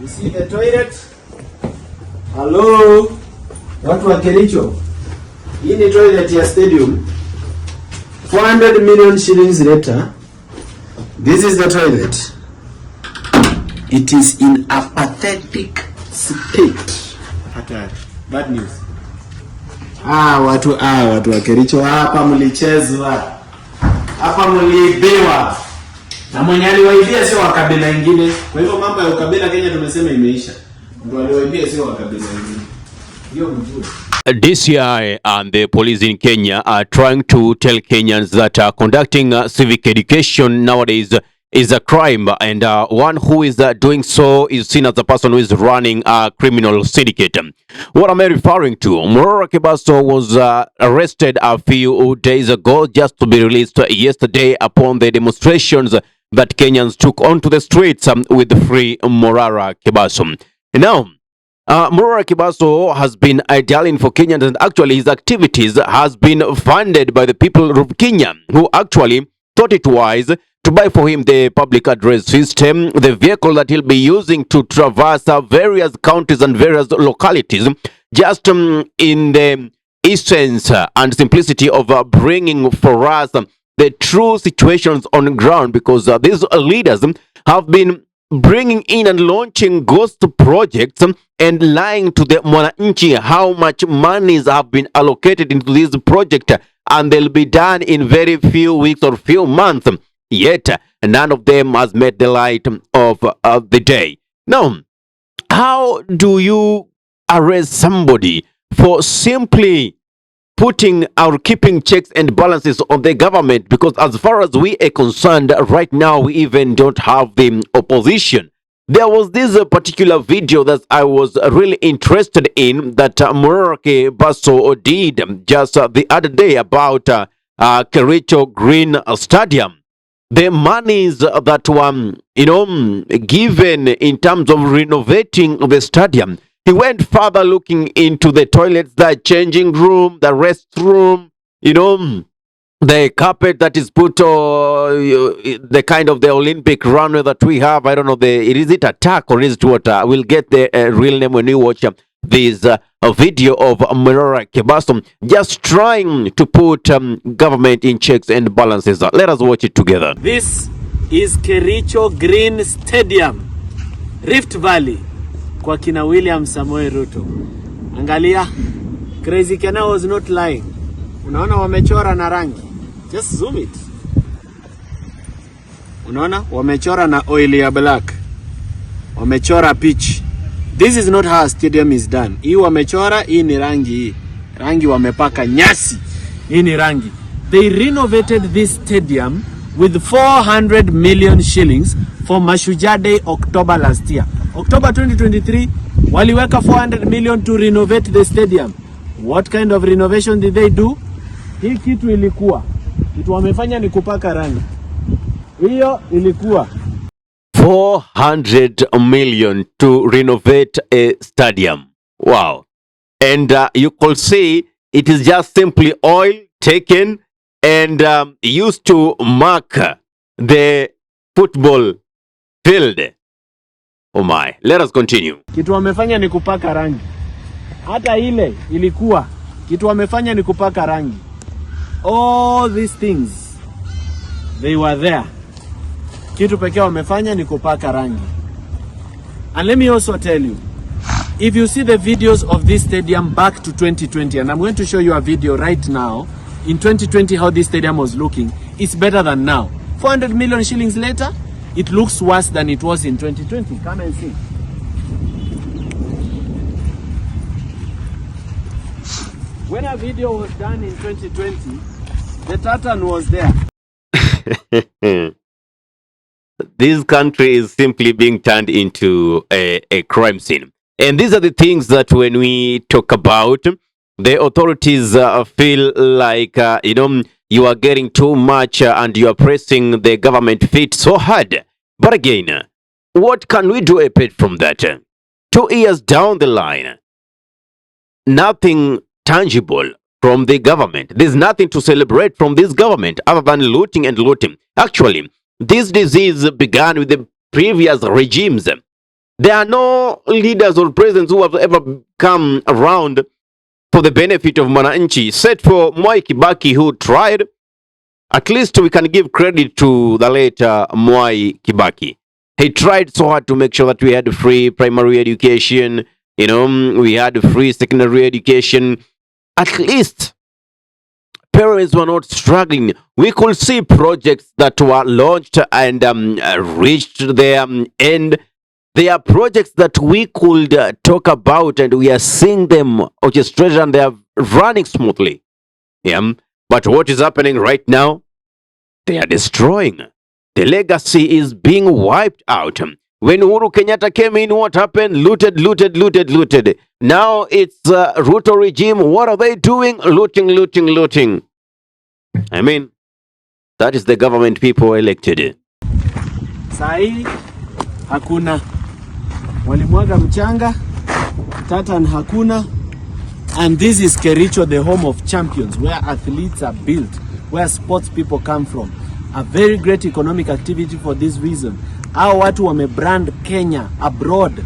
You see the toilet? Hello? Watu wa Kericho. Hii ni toilet ya stadium. 400 million shillings later. This is the toilet. It is in a pathetic state. Hatari. Bad news. Watu wa Kericho hapa mlichezwa. Hapa mliibiwa. Na mwenye aliwaibia sio wa kabila ingine. Kwa hivyo mambo ya ukabila Kenya tumesema imeisha. Ndio aliwaibia sio wa kabila ingine. Hiyo mjue. DCI and the police in Kenya are trying to tell Kenyans that conducting civic education nowadays is a crime, and one who is doing so is seen as a person who is running a criminal syndicate. What am I referring to? Morara Kebaso was arrested a few days ago, just to be released yesterday upon the demonstrations that Kenyans took onto the streets with the free Morara Kebaso. Now, Morara Kebaso has been idealing for Kenyans, and actually his activities has been funded by the people of Kenya, who actually thought it wise to buy for him the public address system, the vehicle that he'll be using to traverse various counties and various localities, just in the essence and simplicity of bringing for us the true situations on the ground, because these leaders have been bringing in and launching ghost projects and lying to the mwananchi how much monies have been allocated into this project, and they'll be done in very few weeks or few months. Yet none of them has met the light of the day. Now, how do you arrest somebody for simply putting or keeping checks and balances on the government? Because as far as we are concerned, right now we even don't have the opposition. There was this particular video that I was really interested in that Morara Kebaso did just the other day about Kericho Green Stadium. The monies that were, given in terms of renovating the stadium. He went further looking into the toilets, the changing room, the restroom, the carpet that is put, the kind of the Olympic runway that we have. I don't know, is it attack or is it what? We'll get the real name when we watch this video of Morara Kebaso just trying to put government in checks and balances. Let us watch it together. This is Kericho Green Stadium, Rift Valley, kwa kina William Samoei Ruto. Angalia, Crazy Kena was not lying. Unaona wamechora na rangi. Just zoom it. Unaona wamechora na oil ya black. Wamechora pitch. This is not how a stadium is done. Hii wamechora, hii ni rangi hii. Rangi wamepaka nyasi. Hii ni rangi. They renovated this stadium with 400 million shillings for Mashujaa Day October last year. October 2023, waliweka 400 million to renovate the stadium. What kind of renovation did they do? Hii kitu ilikuwa. Kitu wamefanya ni kupaka rangi. Hiyo ilikuwa 400 million to renovate a stadium. Wow. And you could see it is just simply oil taken and used to mark the football field. Oh my. Let us continue. Kitu wamefanya ni kupaka rangi. Hata ile ilikuwa. Kitu wamefanya ni kupaka rangi. All these things, they were there. Kitu pekee wamefanya ni kupaka rangi. And let me also tell you, if you see the videos of this stadium back to 2020, and I'm going to show you a video right now, in 2020 how this stadium was looking, it's better than now. 400 million shillings later, it looks worse than it was in 2020. Come and see. When a video was done in 2020, the tartan was there. This country is simply being turned into a crime scene. And these are the things that when we talk about, the authorities feel like, you are getting too much and you are pressing the government feet so hard. But again, what can we do apart from that? 2 years down the line, nothing tangible from the government. There's nothing to celebrate from this government other than looting and looting. Actually, this disease began with the previous regimes. There are no leaders or presidents who have ever come around for the benefit of Mwananchi, except for Mwai Kibaki, who tried. At least we can give credit to the late Mwai Kibaki. He tried so hard to make sure that we had free primary education, we had free secondary education. At least parents were not struggling. We could see projects that were launched and reached their end. There are projects that we could talk about, and we are seeing them orchestrated and they are running smoothly. Yeah. But what is happening right now? They are destroying. The legacy is being wiped out. When Uhuru Kenyatta came in, what happened? Looted, looted, looted, looted. Now it's Ruto regime. What are they doing? Looting, looting, looting. I mean, that is the government people elected. Sahi hakuna. Walimwaga mchanga, Tatan hakuna. And this is Kericho, the home of champions, where athletes are built, where sports people come from. A very great economic activity for this reason. Hao watu wamebrand Kenya abroad.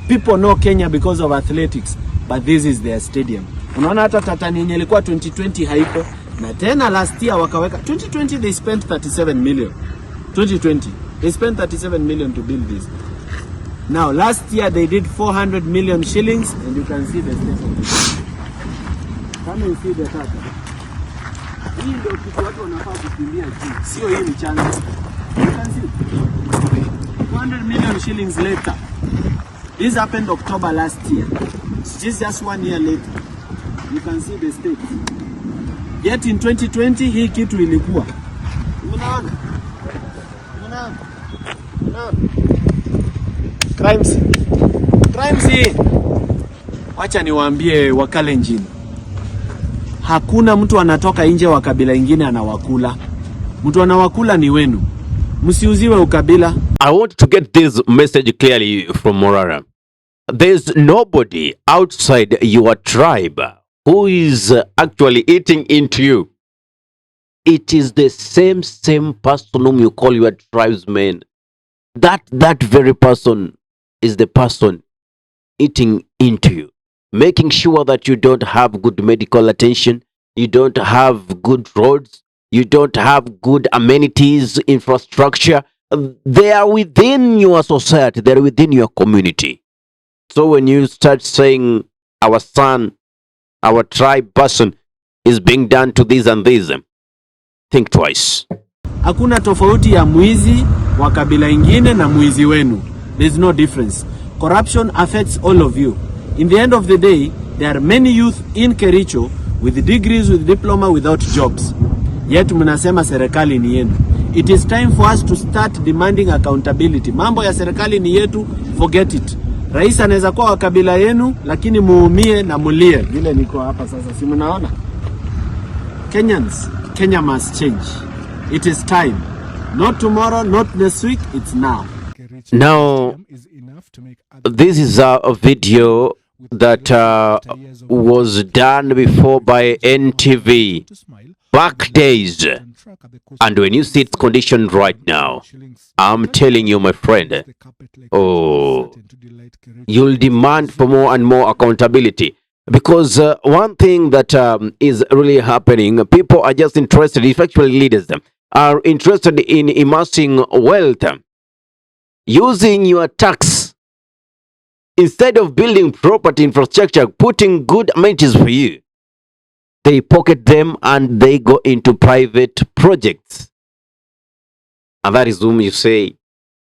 People know Kenya because of athletics, but this is their stadium. Unaona hata Tatan yenye ilikuwa 2020 haiko, na tena last year wakaweka 2020 they spent 37 million. 2020 they spent 37 million to build this. Now last year they did 400 million shillings, and you can see the state of it. Come and see the Tata. Hii ndio kitu watu wanafaa kukimbia juu. Sio hii ni chance. You can see 400 million shillings later. This happened October last year. It's just 1 year later. You can see the state. Yet in 2020 hii kitu ilikuwa. Unaona? Crimes hii. Wacha niwaambie Wakalenjin. Hakuna mtu anatoka nje wa kabila ingine anawakula. Mtu anawakula ni wenu. Msiuziwe ukabila. I want to get this message clearly from Morara. There's nobody outside your tribe who is actually eating into you. It is the same person whom you call your tribesman. That very person is the person eating into you, making sure that you don't have good medical attention, you don't have good roads, you don't have good amenities, infrastructure. They are within your society, they are within your community. So when you start saying our son, our tribe person is being done to this and this, think twice. Hakuna tofauti ya mwizi wa kabila ingine na mwizi wenu. There's no difference. Corruption affects all of you. In the end of the day, there are many youth in Kericho with degrees, with diploma, without jobs. Yet mnasema serikali ni yenu. It is time for us to start demanding accountability. Mambo ya serikali ni yetu, forget it. Rais anaweza kuwa wa kabila yenu, lakini muumie na mulie. Vile niko hapa sasa, si mnaona? Kenyans, Kenya must change. It is time. Not tomorrow, not next week, it's now. Now, this is a video that was done before by NTV back days, and when you see its condition right now, I'm telling you, my friend, you'll demand for more and more accountability. Because one thing that is really happening, people are just interested, especially leaders, are interested in amassing wealth using your tax instead of building property infrastructure, putting good amenities for you. They pocket them and they go into private projects. And that is whom you say,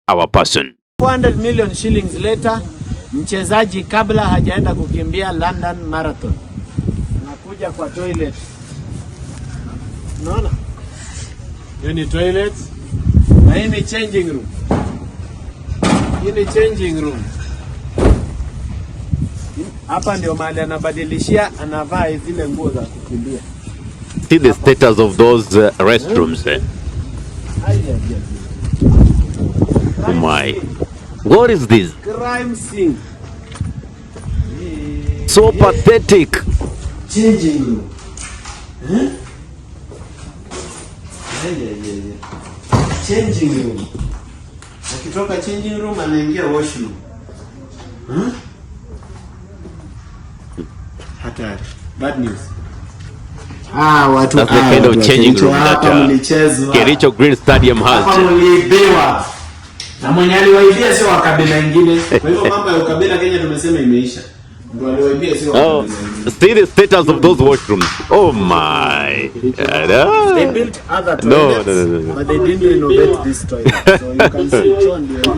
our person. 400 million shillings later, mchezaji kabla hajaenda kukimbia London Marathon nakuja kwa toilet. Unaona? Hiyo ni toilet na hii ni changing room. Hii ni changing room. Hapa ndio mahali anabadilishia, anavaa zile nguo za kukimbia. See the status of those restrooms. Oh my. What is this? Crime scene. So pathetic. Changing room. Changing room. Akitoka changing room anaingia washroom. Hatari. Bad news. Watu that's the kind of changing room that Kericho Green Stadium has. Hapa mliibiwa. Na mwenye aliwaibia sio wa kabila ingine. Kwa hivyo mambo ya ukabila Kenya tumesema imeisha. Ndio aliwaibia sio wa kabila ingine. See the status of those washrooms. Oh my. They built other toilets, no. But they didn't innovate this toilet. So you can see John there.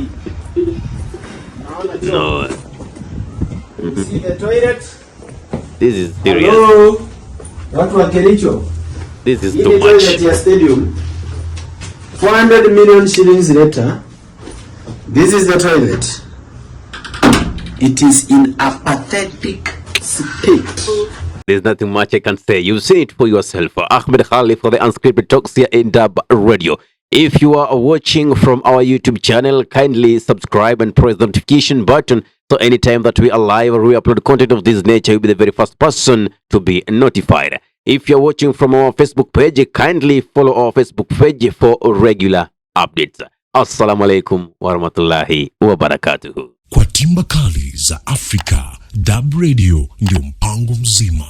No. You see the toilet? This is serious. Hello. Watu wa Kericho. This is too much. Toilet ya stadium. 400 million shillings later. This is the toilet. It is in a pathetic state. There's nothing much I can say. You've seen it for yourself. Ahmed Khali for the Unscripted Talks here in Dub Radio. If you are watching from our YouTube channel, kindly subscribe and press the notification button. So anytime that we are live or we upload content of this nature, you'll be the very first person to be notified. If you're watching from our Facebook page, kindly follow our Facebook page for regular updates. Assalamu alaikum warahmatullahi wabarakatuhu. Kwa timba kali za Afrika, Dub Radio ndio mpango mzima.